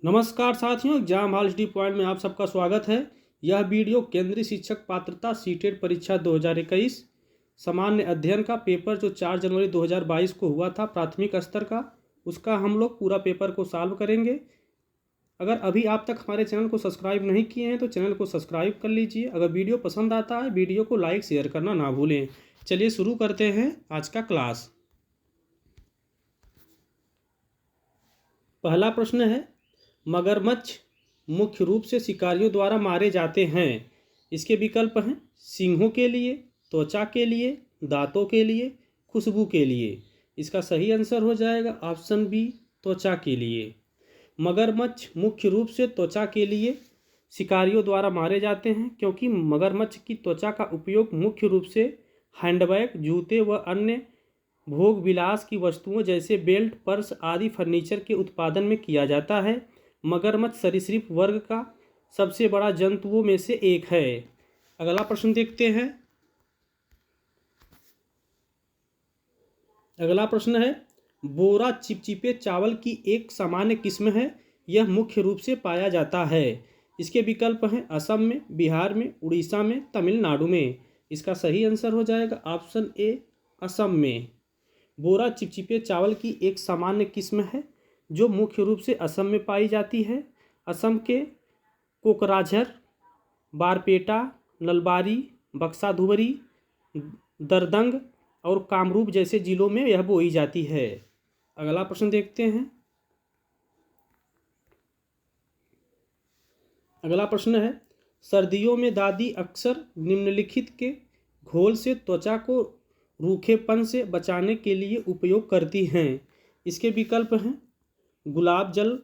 नमस्कार साथियों, exam hall D point में आप सबका स्वागत है। यह वीडियो केंद्रीय शिक्षक पात्रता सीटेट परीक्षा 2021 सामान्य अध्ययन का पेपर जो 4 जनवरी 2022 को हुआ था प्राथमिक स्तर का, उसका हम लोग पूरा पेपर को सॉल्व करेंगे। अगर अभी आप तक हमारे चैनल को सब्सक्राइब नहीं किए हैं तो चैनल को सब्सक्राइब कर लीजिए। अगर वीडियो पसंद आता है वीडियो को लाइक शेयर करना ना भूलें। चलिए शुरू करते हैं आज का क्लास। पहला प्रश्न है, मगरमच्छ मुख्य रूप से शिकारियों द्वारा मारे जाते हैं। इसके विकल्प हैं सींगों के लिए, त्वचा के लिए, दांतों के लिए, खुशबू के लिए। इसका सही आंसर हो जाएगा ऑप्शन बी, त्वचा के लिए। मगरमच्छ मुख्य रूप से त्वचा के लिए शिकारियों द्वारा मारे जाते हैं क्योंकि मगरमच्छ की त्वचा का उपयोग मुख्य रूप से हैंडबैग, जूते व अन्य भोग विलास की वस्तुओं जैसे बेल्ट, पर्स आदि फर्नीचर के उत्पादन में किया जाता है। मगरमच्छ सरीसृप वर्ग का सबसे बड़ा जंतुओं में से एक है। अगला प्रश्न देखते हैं। अगला प्रश्न है, बोरा चिपचिपे चावल की एक सामान्य किस्म है। यह मुख्य रूप से पाया जाता है। इसके विकल्प हैं असम में, बिहार में, उड़ीसा में, तमिलनाडु में। इसका सही आंसर हो जाएगा ऑप्शन ए, असम में। बोरा चिपचिपे चावल की एक सामान्य किस्म है जो मुख्य रूप से असम में पाई जाती है। असम के कोकराझार, बारपेटा, नलबारी, बक्सा धुबरी, दरदंग और कामरूप जैसे जिलों में यह बोई जाती है। अगला प्रश्न देखते हैं। अगला प्रश्न है, सर्दियों में दादी अक्सर निम्नलिखित के घोल से त्वचा को रूखेपन से बचाने के लिए उपयोग करती हैं। इसके विकल्प हैं गुलाब जल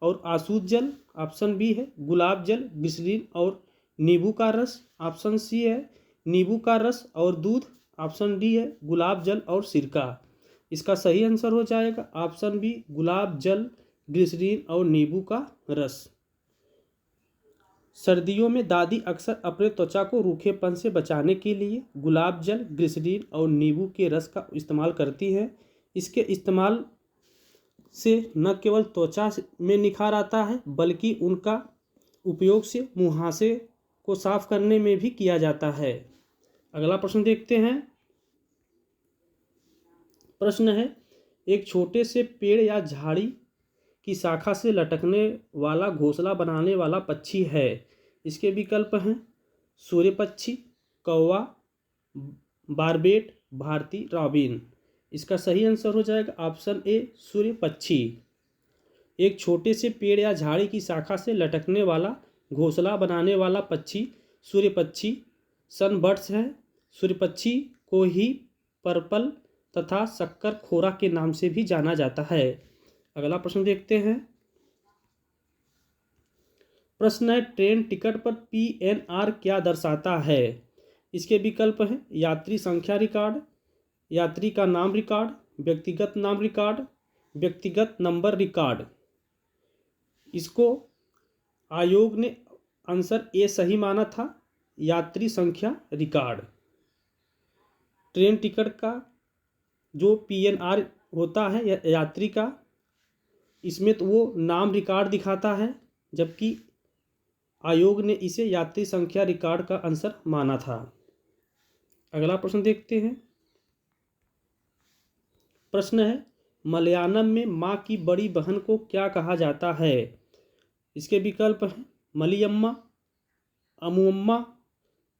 और आसूत जल। ऑप्शन बी है गुलाब जल, ग्लिसरीन और नींबू का रस। ऑप्शन सी है नींबू का रस और दूध। ऑप्शन डी है गुलाब जल और सिरका। इसका सही आंसर हो जाएगा ऑप्शन बी, गुलाब जल, ग्लिसरीन और नींबू का रस। सर्दियों में दादी अक्सर अपने त्वचा को रूखेपन से बचाने के लिए गुलाब जल, ग्लिसरीन और नींबू के रस का इस्तेमाल करती हैं। इसके इस्तेमाल से न केवल त्वचा में निखार आता है बल्कि उनका उपयोग से मुहासे को साफ करने में भी किया जाता है। अगला प्रश्न देखते हैं। प्रश्न है, एक छोटे से पेड़ या झाड़ी की शाखा से लटकने वाला घोंसला बनाने वाला पक्षी है। इसके विकल्प हैं सूर्य पक्षी, कौवा, बारबेट, भारती रॉबिन। इसका सही आंसर हो जाएगा ऑप्शन ए, सूर्य पक्षी। एक छोटे से पेड़ या झाड़ी की शाखा से लटकने वाला घोंसला बनाने वाला पक्षी सूर्य पक्षी सनबर्ड्स है। सूर्य पक्षी को ही पर्पल तथा शक्कर खोरा के नाम से भी जाना जाता है। अगला प्रश्न देखते हैं। प्रश्न है, ट्रेन टिकट पर PNR क्या दर्शाता है। इसके विकल्प हैं यात्री संख्या रिकॉर्ड, यात्री का नाम रिकॉर्ड, व्यक्तिगत नाम रिकॉर्ड, व्यक्तिगत नंबर रिकॉर्ड। इसको आयोग ने आंसर ए सही माना था, यात्री संख्या रिकॉर्ड। ट्रेन टिकट का जो PNR होता है यात्री का, इसमें तो वो नाम रिकॉर्ड दिखाता है जबकि आयोग ने इसे यात्री संख्या रिकॉर्ड का आंसर माना था। अगला प्रश्न देखते हैं। प्रश्न है, मलयालम में माँ की बड़ी बहन को क्या कहा जाता है। इसके विकल्प हैं मलियम्मा, अमुअम्मा,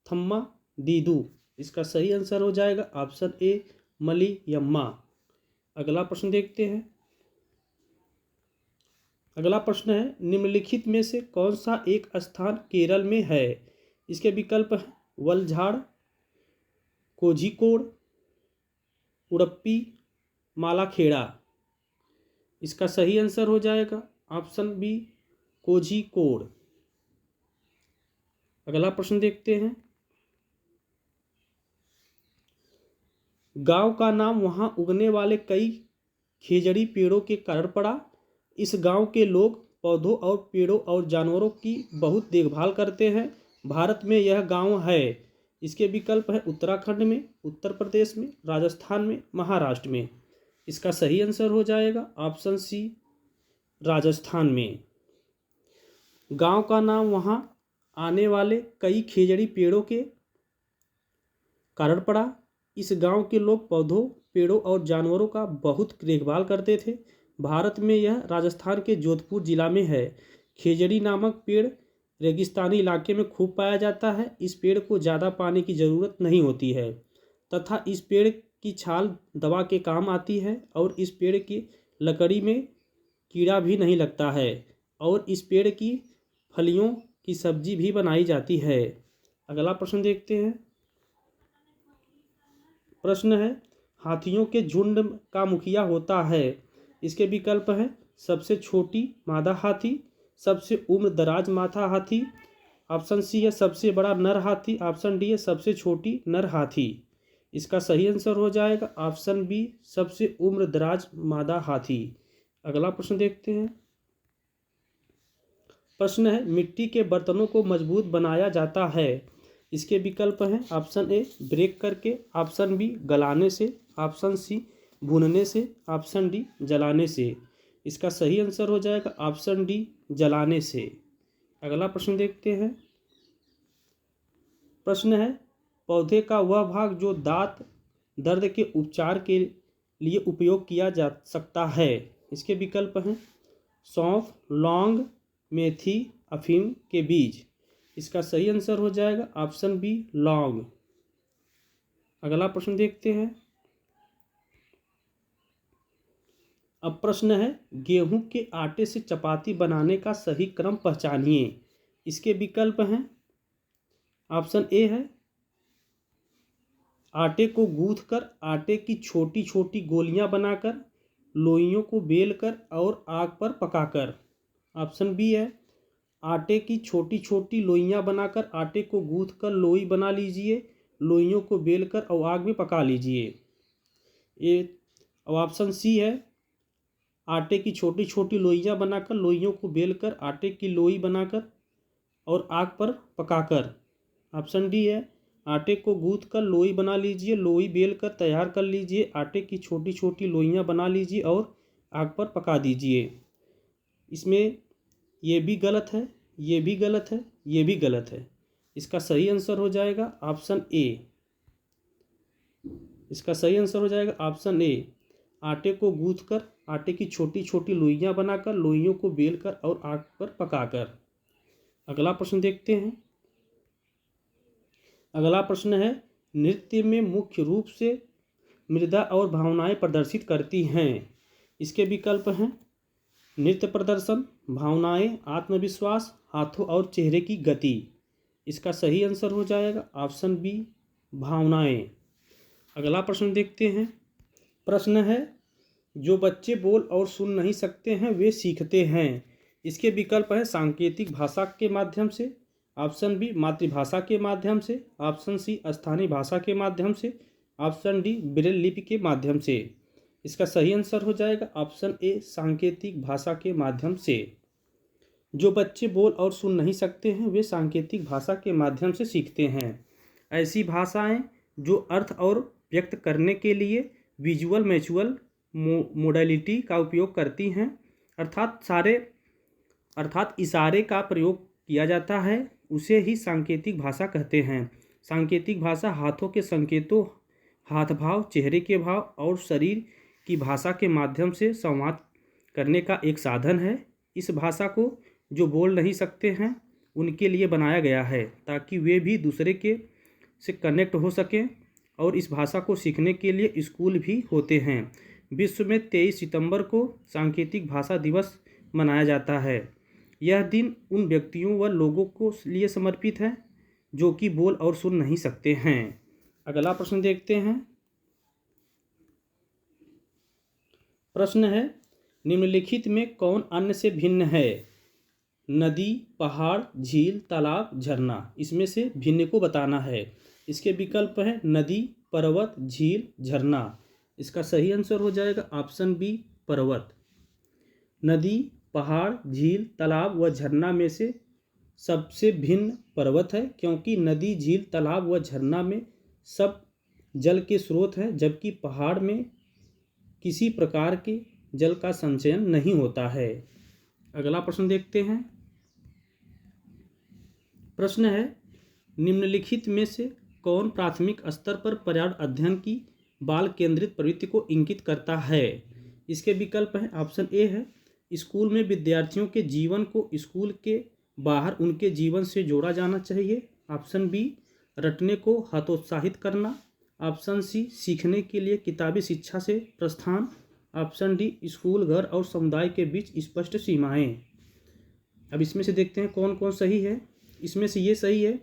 थम्मा, दीदू। इसका सही आंसर हो जाएगा ऑप्शन ए, मलियम्मा। अगला प्रश्न देखते हैं। अगला प्रश्न है, निम्नलिखित में से कौन सा एक स्थान केरल में है। इसके विकल्प हैं वलझाड़, कोझिकोड, उडुपी, मालाखेड़ा। इसका सही आंसर हो जाएगा ऑप्शन बी, कोझिकोड। अगला प्रश्न देखते हैं। गांव का नाम वहां उगने वाले कई खेजड़ी पेड़ों के कारण पड़ा। इस गांव के लोग पौधों और पेड़ों और जानवरों की बहुत देखभाल करते हैं। भारत में यह गांव है। इसके विकल्प है उत्तराखंड में, उत्तर प्रदेश में, राजस्थान में, महाराष्ट्र में। इसका सही आंसर हो जाएगा ऑप्शन सी, राजस्थान में। गांव का नाम वहां आने वाले कई खेजड़ी पेड़ों के कारण पड़ा। इस गांव के लोग पौधों, पेड़ों और जानवरों का बहुत देखभाल करते थे। भारत में यह राजस्थान के जोधपुर जिला में है। खेजड़ी नामक पेड़ रेगिस्तानी इलाके में खूब पाया जाता है। इस पेड़ को ज़्यादा पानी की ज़रूरत नहीं होती है तथा इस पेड़ की छाल दवा के काम आती है और इस पेड़ की लकड़ी में कीड़ा भी नहीं लगता है और इस पेड़ की फलियों की सब्जी भी बनाई जाती है। अगला प्रश्न देखते हैं। प्रश्न है, हाथियों के झुंड का मुखिया होता है। इसके विकल्प हैं सबसे छोटी मादा हाथी, सबसे उम्र दराज माथा हाथी, ऑप्शन सी है सबसे बड़ा नर हाथी, ऑप्शन डी है सबसे छोटी नर हाथी। इसका सही आंसर हो जाएगा ऑप्शन बी सबसे उम्र दराज मादा हाथी। अगला प्रश्न देखते हैं। प्रश्न है, मिट्टी के बर्तनों को मजबूत बनाया जाता है। इसके विकल्प हैं ऑप्शन ए ब्रेक करके, ऑप्शन बी गलाने से, ऑप्शन सी भूनने से, ऑप्शन डी जलाने से। इसका सही आंसर हो जाएगा ऑप्शन डी जलाने से। अगला प्रश्न देखते हैं। प्रश्न है, पौधे का वह भाग जो दांत दर्द के उपचार के लिए उपयोग किया जा सकता है। इसके विकल्प हैं सौंफ, लौंग, मेथी, अफीम के बीज। इसका सही आंसर हो जाएगा ऑप्शन बी लौंग। अगला प्रश्न देखते हैं। अब प्रश्न है, गेहूं के आटे से चपाती बनाने का सही क्रम पहचानिए। इसके विकल्प हैं ऑप्शन ए है आटे को गूंथकर आटे की छोटी छोटी गोलियां बनाकर लोइयों को बेलकर और आग पर पकाकर, ऑप्शन बी है आटे की छोटी छोटी लोइयां बनाकर आटे को गूंथकर लोई बना लीजिए, लोइयों को बेलकर और आग में पका लीजिए। ये ऑप्शन सी है आटे की छोटी छोटी लोइयां बनाकर लोइयों को बेलकर आटे की लोई बनाकर और आग पर पकाकर, ऑप्शन डी है आटे को गूंथकर लोई बना लीजिए, लोई बेलकर तैयार कर लीजिए, आटे की छोटी छोटी लोइयां बना लीजिए और आग पर पका दीजिए। इसमें ये भी गलत है, ये भी गलत है, ये भी गलत है। इसका सही आंसर हो जाएगा ऑप्शन ए। इसका सही आंसर हो जाएगा ऑप्शन ए आटे को गूंथकर आटे की छोटी छोटी लोइयां बनाकर लोइयों को बेलकर और आग पर पकाकर। अगला प्रश्न देखते हैं। अगला प्रश्न है, नृत्य में मुख्य रूप से मृदा और भावनाएं प्रदर्शित करती हैं। इसके विकल्प हैं नृत्य प्रदर्शन, भावनाएं, आत्मविश्वास, हाथों और चेहरे की गति। इसका सही आंसर हो जाएगा ऑप्शन बी भावनाएं। अगला प्रश्न देखते हैं। प्रश्न है, जो बच्चे बोल और सुन नहीं सकते हैं वे सीखते हैं। इसके विकल्प हैं सांकेतिक भाषा के माध्यम से, ऑप्शन बी मातृभाषा के माध्यम से, ऑप्शन सी स्थानीय भाषा के माध्यम से, ऑप्शन डी ब्रेल लिपि के माध्यम से। इसका सही आंसर हो जाएगा ऑप्शन ए सांकेतिक भाषा के माध्यम से। जो बच्चे बोल और सुन नहीं सकते हैं वे सांकेतिक भाषा के माध्यम से सीखते हैं। ऐसी भाषाएं जो अर्थ और व्यक्त करने के लिए विजुअल मैचुअल मोडलिटी का उपयोग करती हैं, अर्थात इशारे का प्रयोग किया जाता है, उसे ही सांकेतिक भाषा कहते हैं। सांकेतिक भाषा हाथों के संकेतों, हाथ भाव, चेहरे के भाव और शरीर की भाषा के माध्यम से संवाद करने का एक साधन है। इस भाषा को जो बोल नहीं सकते हैं उनके लिए बनाया गया है ताकि वे भी दूसरे के से कनेक्ट हो सकें और इस भाषा को सीखने के लिए स्कूल भी होते हैं। विश्व में 23 सितंबर को सांकेतिक भाषा दिवस मनाया जाता है। यह दिन उन व्यक्तियों व लोगों को लिए समर्पित है जो कि बोल और सुन नहीं सकते हैं। अगला प्रश्न देखते हैं। प्रश्न है, निम्नलिखित में कौन अन्य से भिन्न है? नदी, पहाड़, झील, तालाब, झरना। इसमें से भिन्न को बताना है। इसके विकल्प हैं नदी, पर्वत, झील, झरना। इसका सही आंसर हो जाएगा ऑप्शन बी पर्वत। नदी, पहाड़, झील, तालाब व झरना में से सबसे भिन्न पर्वत है, क्योंकि नदी, झील, तालाब व झरना में सब जल के स्रोत हैं, जबकि पहाड़ में किसी प्रकार के जल का संचयन नहीं होता है। अगला प्रश्न देखते हैं। प्रश्न है, निम्नलिखित में से कौन प्राथमिक स्तर पर पर्यावरण अध्ययन की बाल केंद्रित प्रवृत्ति को इंगित करता है? इसके विकल्प हैं। ऑप्शन ए है, स्कूल में विद्यार्थियों के जीवन को स्कूल के बाहर उनके जीवन से जोड़ा जाना चाहिए। ऑप्शन बी, रटने को हतोत्साहित करना। ऑप्शन सी, सीखने के लिए किताबी शिक्षा से प्रस्थान। ऑप्शन डी, स्कूल, घर और समुदाय के बीच स्पष्ट सीमाएं। अब इसमें से देखते हैं कौन कौन सही है। इसमें से ये सही है,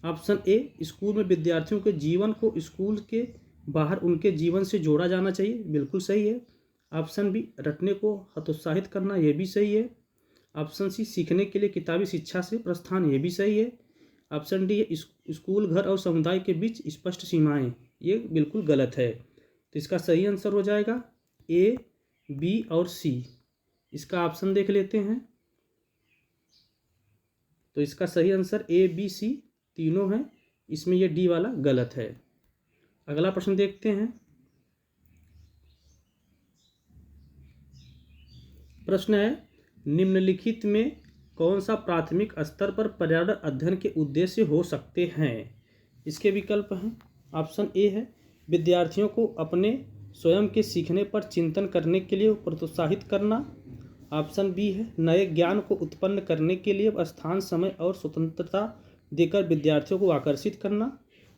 ऑप्शन ए, स्कूल में विद्यार्थियों के जीवन को स्कूल के बाहर उनके जीवन से जोड़ा जाना चाहिए, बिल्कुल सही है। ऑप्शन बी, रटने को हतोत्साहित करना, यह भी सही है। ऑप्शन सी, सीखने के लिए किताबी शिक्षा से प्रस्थान, ये भी सही है। ऑप्शन डी, स्कूल, घर और समुदाय के बीच स्पष्ट सीमाएं, ये बिल्कुल गलत है। तो इसका सही आंसर हो जाएगा ए, बी और सी। इसका ऑप्शन देख लेते हैं। तो इसका सही आंसर ए, बी, सी तीनों हैं। इसमें यह डी वाला गलत है। अगला प्रश्न देखते हैं। प्रश्न है, निम्नलिखित में कौन सा प्राथमिक स्तर पर पर्यावरण अध्ययन के उद्देश्य हो सकते हैं? इसके विकल्प हैं। ऑप्शन ए है, विद्यार्थियों को अपने स्वयं के सीखने पर चिंतन करने के लिए प्रोत्साहित करना। ऑप्शन बी है, नए ज्ञान को उत्पन्न करने के लिए स्थान, समय और स्वतंत्रता देकर विद्यार्थियों को आकर्षित करना।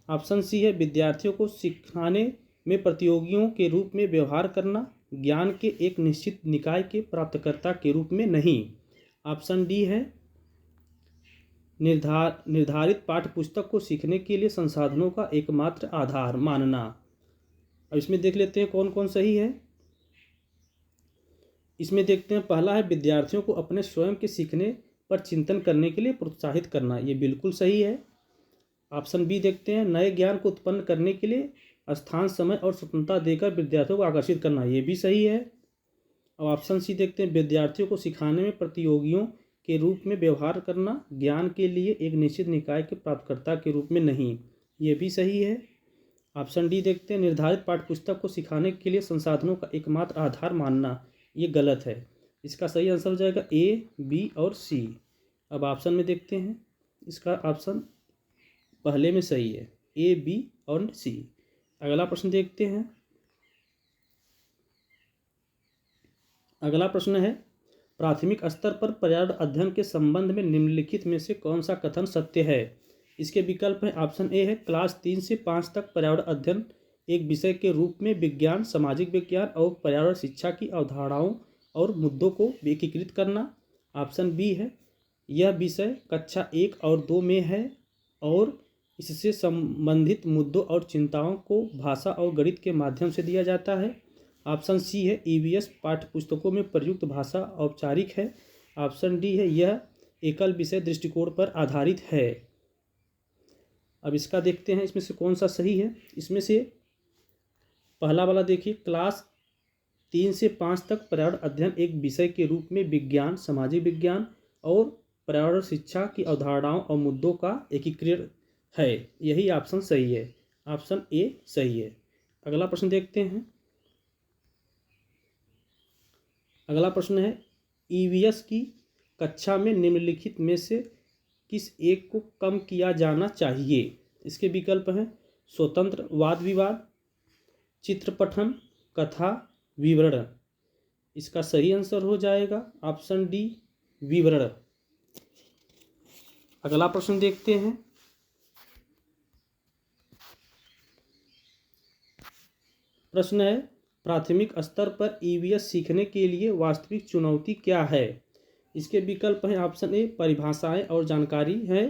ऑप्शन सी है, विद्यार्थियों को सिखाने में प्रतियोगियों के रूप में व्यवहार करना, ज्ञान के एक निश्चित निकाय के प्राप्तकर्ता के रूप में नहीं। ऑप्शन डी है, निर्धारित पाठ्य पुस्तक को सीखने के लिए संसाधनों का एकमात्र आधार मानना। अब इसमें देख लेते हैं कौन कौन सही है। इसमें देखते हैं, पहला है, विद्यार्थियों को अपने स्वयं के सीखने पर चिंतन करने के लिए प्रोत्साहित करना, ये बिल्कुल सही है। ऑप्शन बी देखते हैं, नए ज्ञान को उत्पन्न करने के लिए स्थान, समय और स्वतंत्रता देकर विद्यार्थियों को आकर्षित करना, ये भी सही है। अब ऑप्शन सी देखते हैं, विद्यार्थियों को सिखाने में प्रतियोगियों के रूप में व्यवहार करना, ज्ञान के लिए एक निश्चित निकाय के प्राप्तकर्ता के रूप में नहीं, ये भी सही है। ऑप्शन डी देखते हैं, निर्धारित पाठ्यपुस्तक को सिखाने के लिए संसाधनों का एकमात्र आधार मानना, ये गलत है। इसका सही आंसर हो जाएगा ए, बी और सी। अब ऑप्शन में देखते हैं, इसका ऑप्शन पहले में सही है, ए, बी और सी। अगला प्रश्न देखते हैं। अगला प्रश्न है, प्राथमिक स्तर पर पर्यावरण अध्ययन के संबंध में निम्नलिखित में से कौन सा कथन सत्य है? इसके विकल्प हैं। ऑप्शन ए है, क्लास 3 से 5 तक पर्यावरण अध्ययन एक विषय के रूप में विज्ञान, सामाजिक विज्ञान और पर्यावरण शिक्षा की अवधारणाओं और मुद्दों को एकीकृत करना। ऑप्शन बी है, यह विषय कक्षा 1 और 2 में है और इससे संबंधित मुद्दों और चिंताओं को भाषा और गणित के माध्यम से दिया जाता है। ऑप्शन सी है, ईवीएस पाठ्यपुस्तकों में प्रयुक्त भाषा औपचारिक है। ऑप्शन डी है, यह एकल विषय दृष्टिकोण पर आधारित है। अब इसका देखते हैं इसमें से कौन सा सही है। इसमें से पहला वाला देखिए, क्लास 3 से 5 तक पर्यावरण अध्ययन एक विषय के रूप में विज्ञान, सामाजिक विज्ञान और पर्यावरण शिक्षा की अवधारणाओं और मुद्दों का एकीकरण है, यही ऑप्शन सही है। ऑप्शन ए सही है। अगला प्रश्न देखते हैं। अगला प्रश्न है, ईवीएस की कक्षा में निम्नलिखित में से किस एक को कम किया जाना चाहिए? इसके विकल्प हैं। स्वतंत्र वाद विवाद, चित्र पठन, कथा, विवरण। इसका सही आंसर हो जाएगा ऑप्शन डी, विवरण। अगला प्रश्न देखते हैं। प्रश्न है, प्राथमिक स्तर पर ईवीएस सीखने के लिए वास्तविक चुनौती क्या है? इसके विकल्प हैं। ऑप्शन ए, परिभाषाएं और जानकारी है।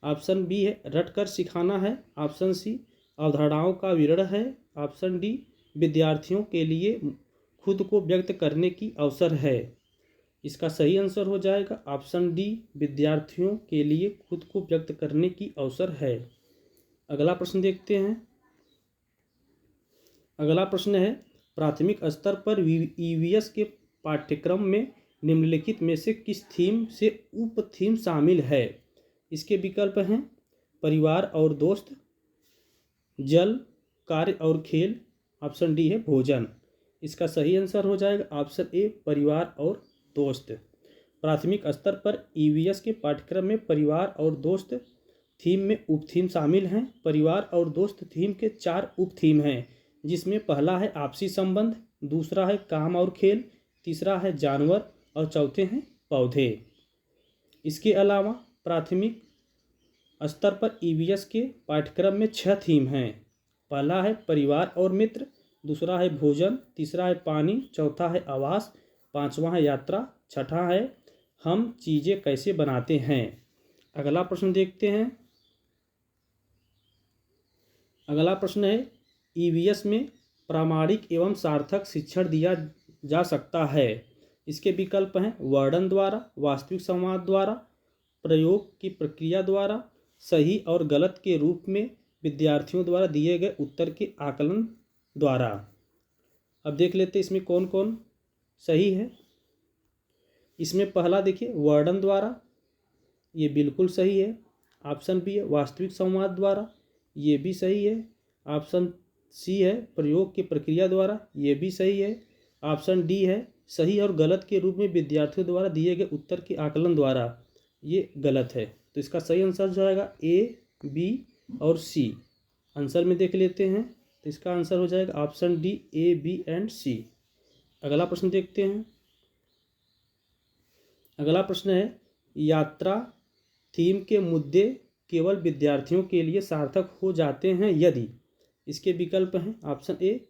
ऑप्शन बी है, रटकर सिखाना है। ऑप्शन सी, अवधारणाओं का विवरण है। ऑप्शन डी, विद्यार्थियों के लिए खुद को व्यक्त करने की अवसर है। इसका सही आंसर हो जाएगा ऑप्शन डी, विद्यार्थियों के लिए खुद को व्यक्त करने की अवसर है। अगला प्रश्न देखते हैं। अगला प्रश्न है, प्राथमिक स्तर पर ईवीएस के पाठ्यक्रम में निम्नलिखित में से किस थीम से उप थीम शामिल है? इसके विकल्प हैं। परिवार और दोस्त, जल, कार्य और खेल। ऑप्शन डी है, भोजन। इसका सही आंसर हो जाएगा ऑप्शन ए, परिवार और दोस्त। प्राथमिक स्तर पर ईवीएस के पाठ्यक्रम में परिवार और दोस्त थीम में उप थीम शामिल हैं। परिवार और दोस्त थीम के 4 उप थीम हैं, जिसमें पहला है आपसी संबंध, दूसरा है काम और खेल, तीसरा है जानवर और चौथे हैं पौधे। इसके अलावा प्राथमिक स्तर पर ईवीएस के पाठ्यक्रम में 6 थीम हैं। पहला है परिवार और मित्र, दूसरा है भोजन, तीसरा है पानी, चौथा है आवास, पांचवा है यात्रा, छठा है हम चीज़ें कैसे बनाते हैं। अगला प्रश्न देखते हैं। अगला प्रश्न है ईवीएस में प्रामाणिक एवं सार्थक शिक्षण दिया जा सकता है। इसके विकल्प हैं वर्णन द्वारा, वास्तविक संवाद द्वारा, प्रयोग की प्रक्रिया द्वारा, सही और गलत के रूप में विद्यार्थियों द्वारा दिए गए उत्तर के आकलन द्वारा। अब देख लेते हैं इसमें कौन कौन सही है। इसमें पहला देखिए वर्णन द्वारा, ये बिल्कुल सही है। ऑप्शन बी है वास्तविक संवाद द्वारा, ये भी सही है। ऑप्शन सी है प्रयोग की प्रक्रिया द्वारा, ये भी सही है। ऑप्शन डी है सही और गलत के रूप में विद्यार्थियों द्वारा दिए गए उत्तर के आकलन द्वारा, ये गलत है। तो इसका सही आंसर हो जाएगा ए, बी और सी। आंसर में देख लेते हैं तो इसका आंसर हो जाएगा option D, A, B and C. अगला प्रश्न देखते हैं। अगला प्रश्न है यात्रा थीम के मुद्दे केवल विद्यार्थियों के लिए सार्थक हो जाते हैं यदि। इसके विकल्प हैं ऑप्शन ए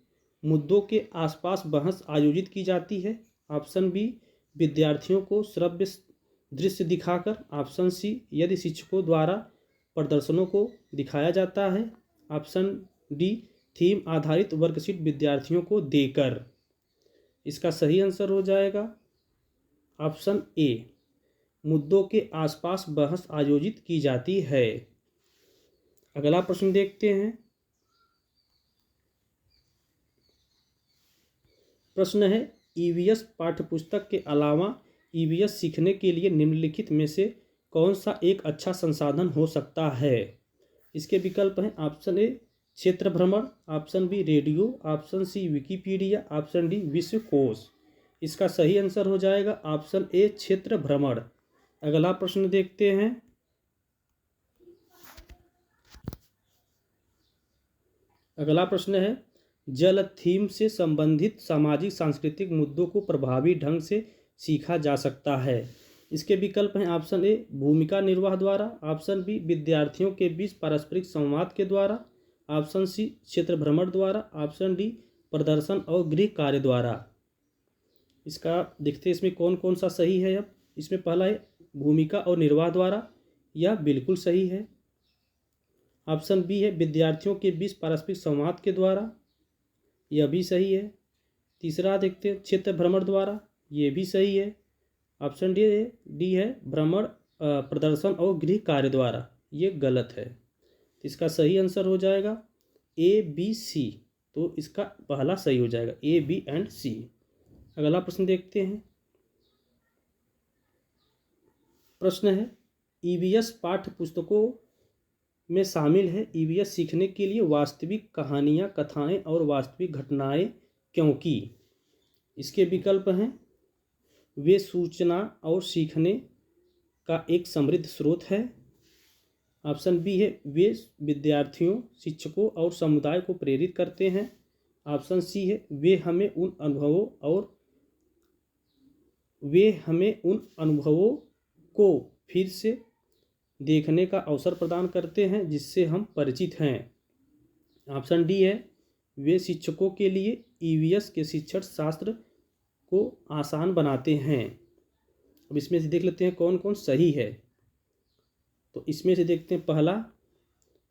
मुद्दों के आसपास बहस आयोजित की जाती है, ऑप्शन बी विद्यार्थियों को श्रव्य दृश्य दिखाकर, ऑप्शन सी यदि शिक्षकों द्वारा प्रदर्शनों को दिखाया जाता है, ऑप्शन डी थीम आधारित वर्कशीट विद्यार्थियों को देकर। इसका सही आंसर हो जाएगा ऑप्शन ए मुद्दों के आसपास बहस आयोजित की जाती है। अगला प्रश्न देखते हैं। प्रश्न है ईवीएस पाठ्यपुस्तक के अलावा ईवीएस सीखने के लिए निम्नलिखित में से कौन सा एक अच्छा संसाधन हो सकता है। इसके विकल्प हैं ऑप्शन ए क्षेत्र भ्रमण, option B radio, option C Wikipedia, option D विश्वकोश। इसका सही आंसर हो जाएगा ऑप्शन ए क्षेत्र भ्रमण। अगला प्रश्न देखते हैं। अगला प्रश्न है जल थीम से संबंधित सामाजिक सांस्कृतिक मुद्दों को प्रभावी ढंग से सीखा जा सकता है। इसके विकल्प हैं ऑप्शन ए भूमिका निर्वाह द्वारा, ऑप्शन बी विद्यार्थियों के बीच पारस्परिक संवाद के द्वारा, ऑप्शन सी क्षेत्र भ्रमण द्वारा, ऑप्शन डी प्रदर्शन और गृह कार्य द्वारा। इसका देखते हैं इसमें कौन कौन सा सही है। अब इसमें पहला है भूमिका और निर्वाह द्वारा, यह बिल्कुल सही है। ऑप्शन बी है विद्यार्थियों के बीच पारस्परिक संवाद के द्वारा, यह भी सही है। तीसरा देखते हैं क्षेत्र भ्रमण द्वारा, ये भी सही है। ऑप्शन डी है भ्रमण प्रदर्शन और गृह कार्य द्वारा, ये गलत है। इसका सही आंसर हो जाएगा ए, बी, सी। तो इसका पहला सही हो जाएगा ए, बी एंड सी। अगला प्रश्न देखते हैं। प्रश्न है ईवीएस पाठ्य पुस्तकों में शामिल है ईवीएस सीखने के लिए वास्तविक कहानियाँ, कथाएं और वास्तविक घटनाएं क्योंकि। इसके विकल्प हैं वे सूचना और सीखने का एक समृद्ध स्रोत है, ऑप्शन बी है वे विद्यार्थियों, शिक्षकों और समुदाय को प्रेरित करते हैं, ऑप्शन सी है वे हमें उन अनुभवों को फिर से देखने का अवसर प्रदान करते हैं जिससे हम परिचित हैं, ऑप्शन डी है वे शिक्षकों के लिए ईवीएस के शिक्षण शास्त्र को आसान बनाते हैं। अब इसमें से देख लेते हैं कौन कौन सही है। तो इसमें से देखते हैं पहला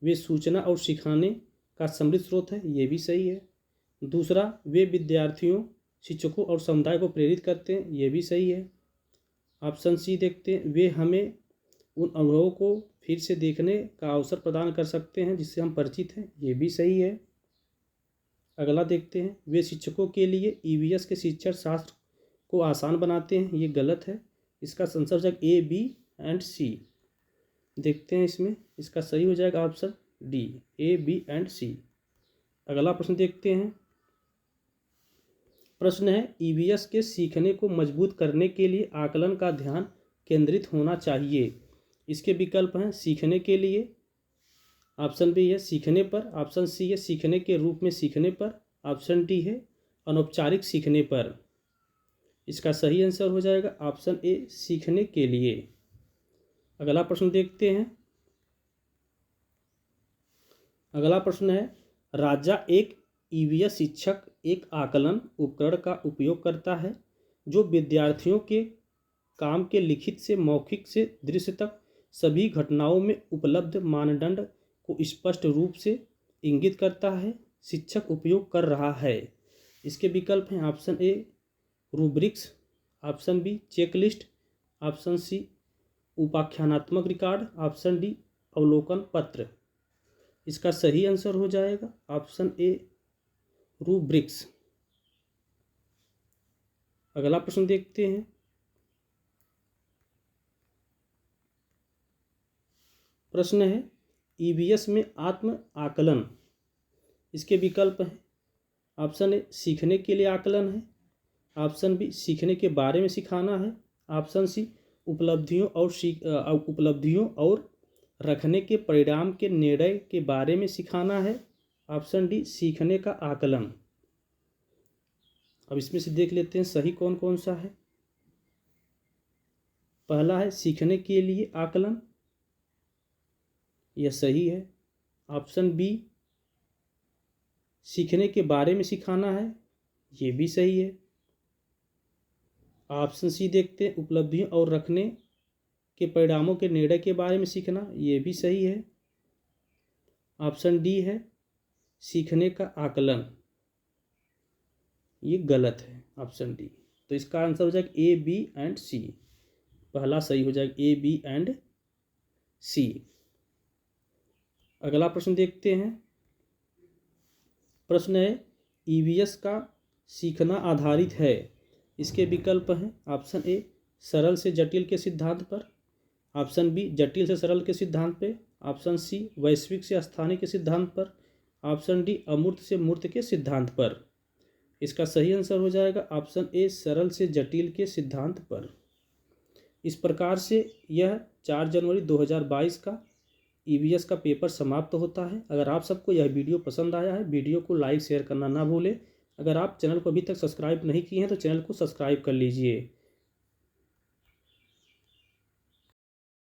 वे सूचना और सिखाने का समृद्ध स्रोत है, ये भी सही है। दूसरा वे विद्यार्थियों, शिक्षकों और समुदाय को प्रेरित करते हैं, ये भी सही है। ऑप्शन सी देखते हैं वे हमें उन अनुभवों को फिर से देखने का अवसर प्रदान कर सकते हैं जिससे हम परिचित हैं, ये भी सही है। अगला देखते हैं वे शिक्षकों के लिए ईवीएस के शिक्षण शास्त्र को आसान बनाते हैं, ये गलत है। इसका आंसर हो जाएगा ए, बी एंड सी। देखते हैं इसमें इसका सही हो जाएगा option D, A, B and C. अगला प्रश्न देखते हैं। प्रश्न है ईवीएस के सीखने को मजबूत करने के लिए आकलन का ध्यान केंद्रित होना चाहिए। इसके विकल्प हैं सीखने के लिए, ऑप्शन बी है सीखने पर, ऑप्शन सी है सीखने के रूप में सीखने पर, ऑप्शन डी है अनौपचारिक सीखने पर। इसका सही आंसर हो जाएगा ऑप्शन ए सीखने के लिए। अगला प्रश्न देखते हैं। अगला प्रश्न है राजा एक ईवीएस शिक्षक एक आकलन उपकरण का उपयोग करता है जो विद्यार्थियों के काम के लिखित से मौखिक से दृश्य तक सभी घटनाओं में उपलब्ध मानदंड को स्पष्ट रूप से इंगित करता है। शिक्षक उपयोग कर रहा है। इसके विकल्प हैं option A rubrics, option B checklist, option C उपाख्यानात्मक रिकॉर्ड, ऑप्शन डी अवलोकन पत्र। इसका सही आंसर हो जाएगा ऑप्शन ए रूब्रिक्स। अगला प्रश्न देखते हैं। प्रश्न है ईवीएस में आत्म आकलन। इसके विकल्प हैं ऑप्शन ए सीखने के लिए आकलन है, ऑप्शन बी सीखने के बारे में सिखाना है, ऑप्शन सी उपलब्धियों और रखने के परिणाम के निर्णय के बारे में सिखाना है, ऑप्शन डी सीखने का आकलन। अब इसमें से देख लेते हैं सही कौन कौन सा है। पहला है सीखने के लिए आकलन, यह सही है। ऑप्शन बी सीखने के बारे में सिखाना है, ये भी सही है। ऑप्शन सी देखते हैं उपलब्धियों और रखने के परिणामों के निर्णय के बारे में सीखना, ये भी सही है। ऑप्शन डी है सीखने का आकलन, ये गलत है ऑप्शन डी। तो इसका आंसर हो जाएगा ए बी एंड सी। पहला सही हो जाएगा ए बी एंड सी। अगला प्रश्न देखते हैं। प्रश्न है ईवीएस का सीखना आधारित है। इसके विकल्प हैं ऑप्शन ए सरल से जटिल के सिद्धांत पर, ऑप्शन बी जटिल से सरल के सिद्धांत पे, ऑप्शन सी वैश्विक से स्थानीय के सिद्धांत पर, ऑप्शन डी अमूर्त से मूर्त के सिद्धांत पर। इसका सही आंसर हो जाएगा ऑप्शन ए सरल से जटिल के सिद्धांत पर। इस प्रकार से यह 4 जनवरी 2022 का ईवीएस का पेपर समाप्त होता है। अगर आप सबको यह वीडियो पसंद आया है, वीडियो को लाइक शेयर करना ना भूलें। अगर आप चैनल को अभी तक सब्सक्राइब नहीं किए हैं तो चैनल को सब्सक्राइब कर लीजिए।